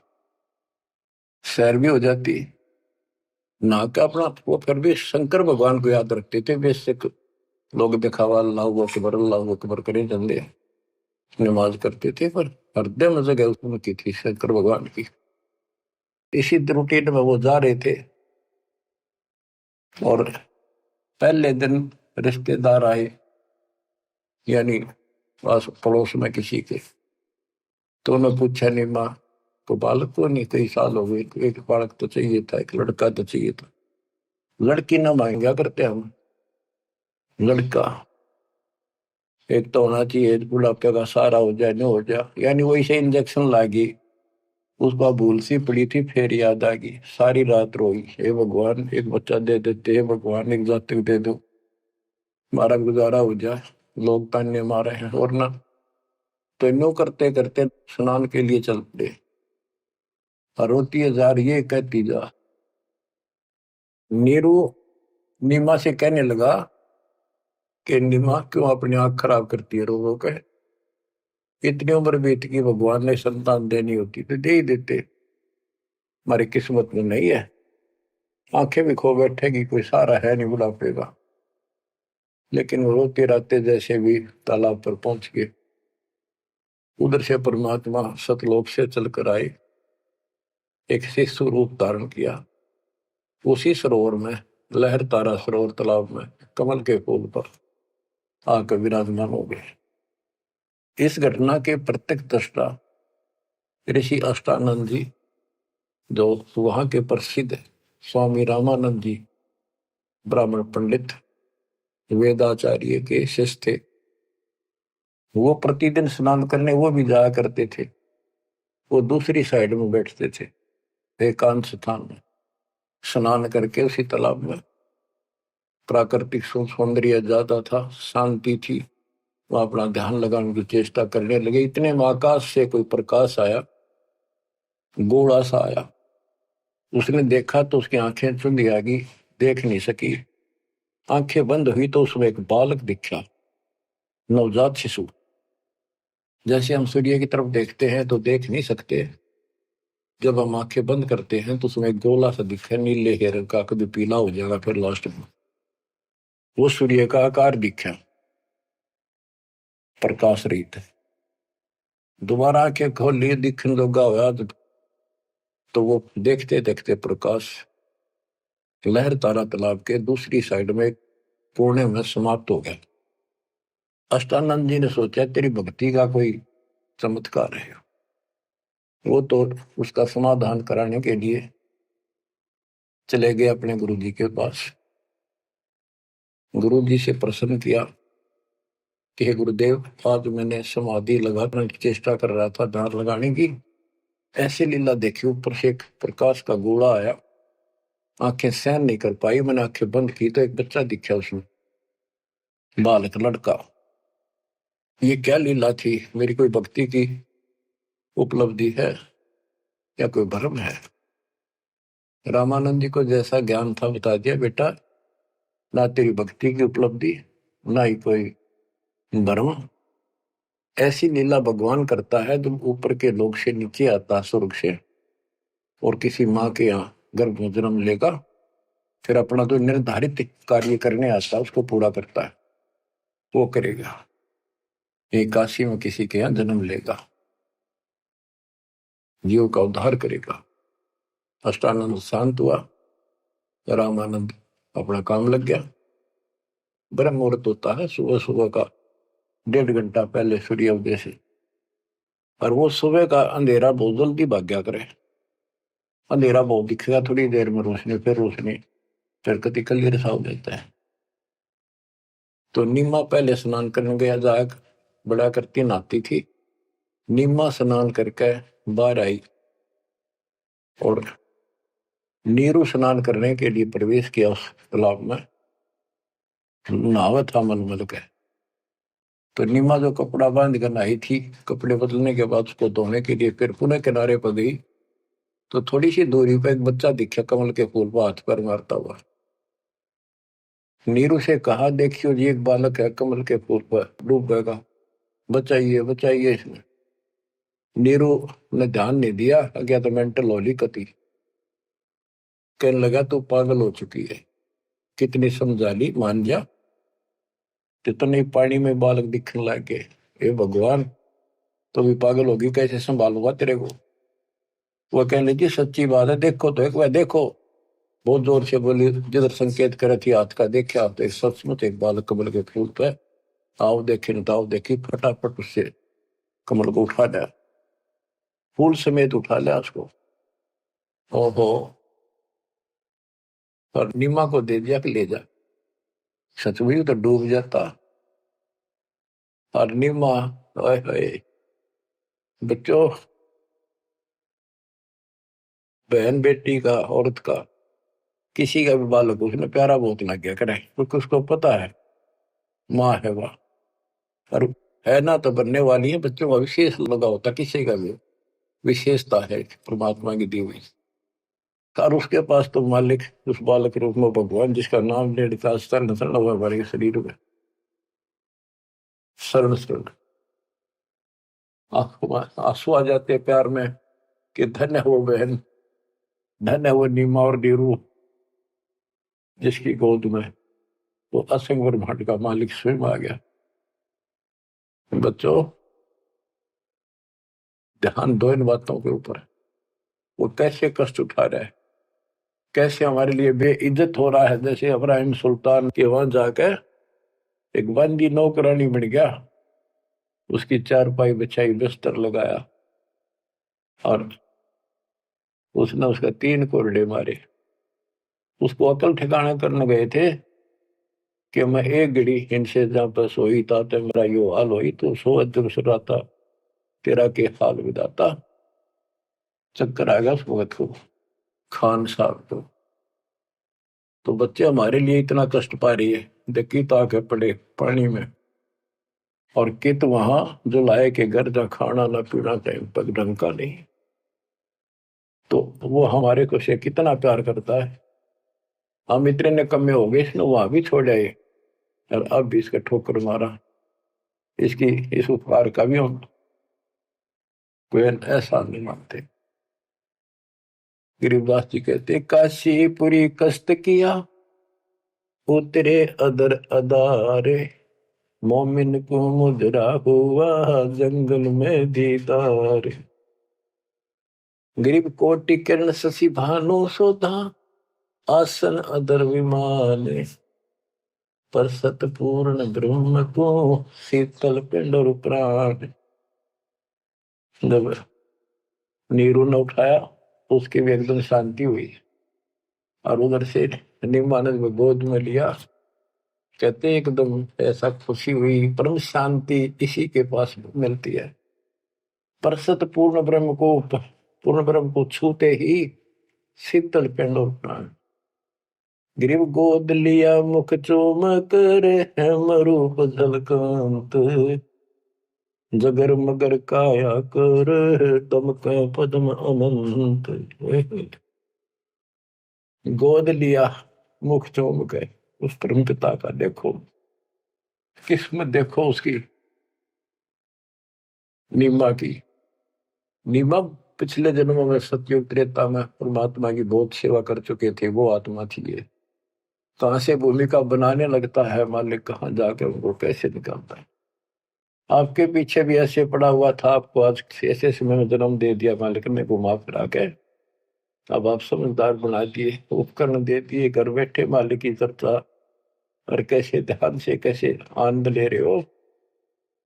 सैर भी हो जाती, नहा के अपना वो फिर भी शंकर भगवान को याद रखते थे। बेसिक लोग दिखावा अल्लाह अकबर करे चंदे नमाज करते थे, पर हृदय में जगह उसमें की थी शंकर भगवान की। इसी रूटीन में वो जा रहे थे, और पहले दिन रिश्तेदार आए, यानी पास पड़ोस में किसी के। तो उन्होंने पूछा, नहीं माँ को बालक को नहीं, कई साल हो गए, एक बालक तो चाहिए था, एक लड़का तो चाहिए था। लड़की ना मांगा करते हम, लड़का एक तो होना चाहिए, बुढ़ापे का सहारा हो जाए, नहीं हो जाए। यानी वही से इंजेक्शन लागी, उसका भूल सी पड़ी थी, फिर याद आ गई, सारी रात रोई, हे भगवान एक बच्चा दे देते, हे भगवान एक जातक दे दो, हमारा गुजारा हो जाए, लोग ताने मारे हैं। और ना तो इनो करते करते स्नान के लिए चल पड़े। रोती है जा रही है, कहती जा। नीरू नीमा से कहने लगा कि नीमा क्यों अपनी आंख खराब करती है, रोगों के इतनी उम्र बीत गई, भगवान ने संतान देनी होती तो दे ही देते, हमारी किस्मत में नहीं है, आंखें भी खो बैठेगी, कोई सहारा है नहीं बुढ़ापे का। लेकिन वो रोते रहते जैसे भी तालाब पर पहुंच गए। उधर से परमात्मा सतलोक से चलकर आए, एक शिशु रूप धारण किया। उसी सरोवर में, लहर तारा सरोवर तालाब में कमल के फूल पर आकर विराजमान हो गए। इस घटना के प्रत्यक्ष दृष्टा ऋषि अष्टानंद जी, जो वहां के प्रसिद्ध स्वामी रामानंद जी ब्राह्मण पंडित वेदाचार्य के शिष्य थे, वो प्रतिदिन स्नान करने वो भी जाया करते थे। वो दूसरी साइड में बैठते थे, एकांत स्थान में स्नान करके। उसी तालाब में प्राकृतिक सौंदर्य ज्यादा था, शांति थी, वो अपना ध्यान लगाने की चेष्टा करने लगे। इतने में आकाश से कोई प्रकाश आया, गोला सा आया। उसने देखा तो उसकी आंखें चुंधी आ गई, देख नहीं सकी। आंखें बंद हुई तो उसमें एक बालक दिखा, नवजात शिशु। जैसे हम सूर्य की तरफ देखते हैं तो देख नहीं सकते, जब हम आंखें बंद करते हैं तो उसमें एक गोला सा दिखा, नीले रंग का, कभी पीला हो जाएगा फिर लास्ट में। वो सूर्य का आकार दिखा, प्रकाश रहित। दोबारा आंखें खोल लिए, दिखने लगा हुआ तो तो वो देखते देखते प्रकाश लहर तारा तालाब के दूसरी साइड में कोने में समाप्त हो गया। अष्टानंद जी ने सोचा तेरी भक्ति का कोई चमत्कार है। वो तो उसका समाधान कराने के लिए चले गए अपने गुरु जी के पास। गुरु जी से प्रश्न किया कि हे गुरुदेव, आज मैंने समाधि लगाने की चेष्टा कर रहा था, ध्यान लगाने की, ऐसी लीला देखी, ऊपर से एक प्रकाश का गोला आया, आंखें सहन नहीं कर पाई, मैंने आंखें बंद की तो एक बच्चा दिखा उसमें, बालक लड़का। ये क्या लीला थी? मेरी कोई भक्ति की उपलब्धि है या कोई भ्रम है? रामानंद जी को जैसा ज्ञान था बता दिया, बेटा ना तेरी भक्ति की उपलब्धि ना ही कोई भ्रम। ऐसी लीला भगवान करता है जब ऊपर के लोग से नीचे आता स्वर्ग से और किसी माँ के यहाँ गर्भ में जन्म लेगा, फिर अपना जो निर्धारित कार्य करने आता है उसको पूरा करता है, वो करेगा। एक काशी में किसी के यहाँ जन्म लेगा, जीव का उद्धार करेगा। अष्टानंद शांत हुआ, रामानंद अपना काम लग गया। ब्रह्म मुहूर्त होता है सुबह सुबह का 1.5 घंटा पहले सूर्योदय से, और वो सुबह का अंधेरा बहुत जल्दी भाग गया करे। अंधेरा बहुत दिखेगा, थोड़ी देर में रोशनी, फिर रोशनी, फिर कति क्लियर सा हो जाता है। तो नीमा पहले स्नान करने गया, जाग बड़ा करती नहाती थी। नीमा स्नान करके बाहर आई और नीरू स्नान करने के लिए प्रवेश किया उस तालाब में, नहावा था मलमल के। तो नीमा जो कपड़ा बांध कर नहाई थी, कपड़े बदलने के बाद उसको धोने के लिए फिर पुनः किनारे पर गई, तो थोड़ी सी दूरी पर एक बच्चा दिखा कमल के फूल पर हाथ पर मारता हुआ। नीरू से कहा, देखियो जी एक बालक है कमल के फूल पर डूब गएगा, बचाइए बचाइए इसमें। नीरू ने ध्यान नहीं दिया, अज्ञा तो मेंटल होली कती, कहने लगा तू पागल हो चुकी है, कितनी समझा ली, मान जा। कितने पानी में बालक दिखने लगे, हे भगवान तो भी पागल होगी, कैसे संभालूंगा तेरे को? वो कहने लगी सच्ची बात है, देखो तो एक बार देखो। बहुत जोर से बोली, जिधर संकेत करे थी हाथ का, देखा तो एक सचमुच एक बालक कमल के फूल पे, आओ देखे न ताओ देखी, फटाफट उससे कमल को उठा लिया, फूल समेत उठा लिया उसको। ओहो, और नीमा को दे दिया कि ले जा। सच में तो डूब जाता। और नीमा, ओए होए बच्चों, बहन बेटी का, औरत का, किसी का भी बालक उसने प्यारा बहुत लग गया करे, क्योंकि उसको पता है माँ है वह, और है ना तो बनने वाली है। बच्चों का विशेष लगा होता, किसी का भी विशेषता है परमात्मा की दी हुई। और उसके पास तो मालिक उस बालक रूप में भगवान, जिसका नाम ले लिखा शरण शरण हुआ हमारे शरीर में, शरण शरण। आंसू आ जाते हैं प्यार में कि धन्य है वो बहन, धन्य है वो नीमा और नीरू, जिसकी गोद में वो असंग ब्रह्मांड का मालिक स्वयं आ गया। बच्चों ध्यान दो इन बातों के ऊपर, वो कैसे कष्ट उठा रहा है, कैसे हमारे लिए बेइज्जत हो रहा है। जैसे इब्राहिम सुल्तान के वहां जाकर एक बंदी नौकरानी बन गया, उसकी चारपाई बिछाई, बिस्तर लगाया, और उसने उसका 3 कोरडे मारे। उसको अकल ठिकाना करने गए थे कि मैं एक घड़ी इनसे जहां पर सोई था तो मेरा यो हाल होई, तो सो अदब सुराता तेरा के हाल विदाता। चक्कर आ गया उस वक्त को, खान साहब को। तो बच्चे हमारे लिए इतना कष्ट पा रही है, देखी ताके पड़े पानी में, और कित वहां जो लाए के घर जा खाना ना पीना टाइम पर ढंग का नहीं। तो वो हमारे को से कितना प्यार करता है। हम इतने निकम्मे हो गए, इसने वहां भी छोड़ आए और अब भी इसका ठोकर मारा। इसकी इस उपकार का भी हम कोई ऐसा नहीं मानते। गरीबदास जी कहते, काशीपुरी कष्ट किया उतरे अदर अदारे, मोमिन को मुद्रा हुआ जंगल में दीदार। गरीब कोटि किरण शशि भानु सोधा, आसन अदर विमान, पर सतपूर्ण ब्रह्म को शीतल पिंड और प्राण। जब नीरू ने उठाया तो उसकी भी एकदम शांति हुई, और उधर से निमानंद में गोद में लिया। कहते एकदम ऐसा खुशी हुई, परम शांति इसी के पास मिलती है। पर सतपूर्ण पूर्ण ब्रह्म को छूते ही शीतल पिंड और प्राण। ग्रीव गोद लिया मुख चूम कर, हेम रूप झलकांत, जगर मगर काया कर, दमका पद्म अनंत। गोद लिया मुख चूम के उस परम पिता का देखो, किस्मत देखो उसकी। नीमा की नीमा पिछले जन्मों में सतयुग त्रेता में परमात्मा की बहुत सेवा कर चुके थे, वो आत्मा थी ये। कहां से भूमिका बनाने लगता है मालिक, कहां जाके उनको कैसे निकालता है। आपके पीछे भी ऐसे पड़ा हुआ था, आपको आज ऐसे समय में जन्म दे दिया मालिक ने घुमा फिरा के। अब आप समझदार बना दिए, उपकरण दे दिए, घर बैठे मालिक की चर्चा, और कैसे ध्यान से कैसे आनंद ले रहे हो।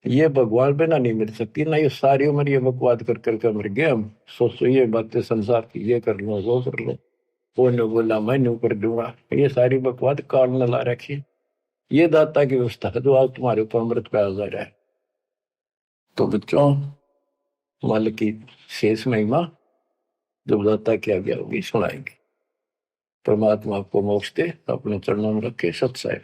ये भगवान बिना नहीं मिल सकती ना। ये सारी उम्र ये बकवाद कर करके मर गए हम। सोचो ये बातें संसार की, ये कर लो वो कर लो, वो ने बोला मैं न्यू कर दूंगा, ये सारी बकवाद कान न ला रखी। ये दाता की व्यवस्था है जो आज तुम्हारे ऊपर अमृत पे आ जा रहा है। तो बच्चों, मालिक की शेष महिमा जब दाता की आज्ञा होगी सुनाएंगे। परमात्मा आपको मोक्ष दे, अपने चरणों में रखे। सत्साई।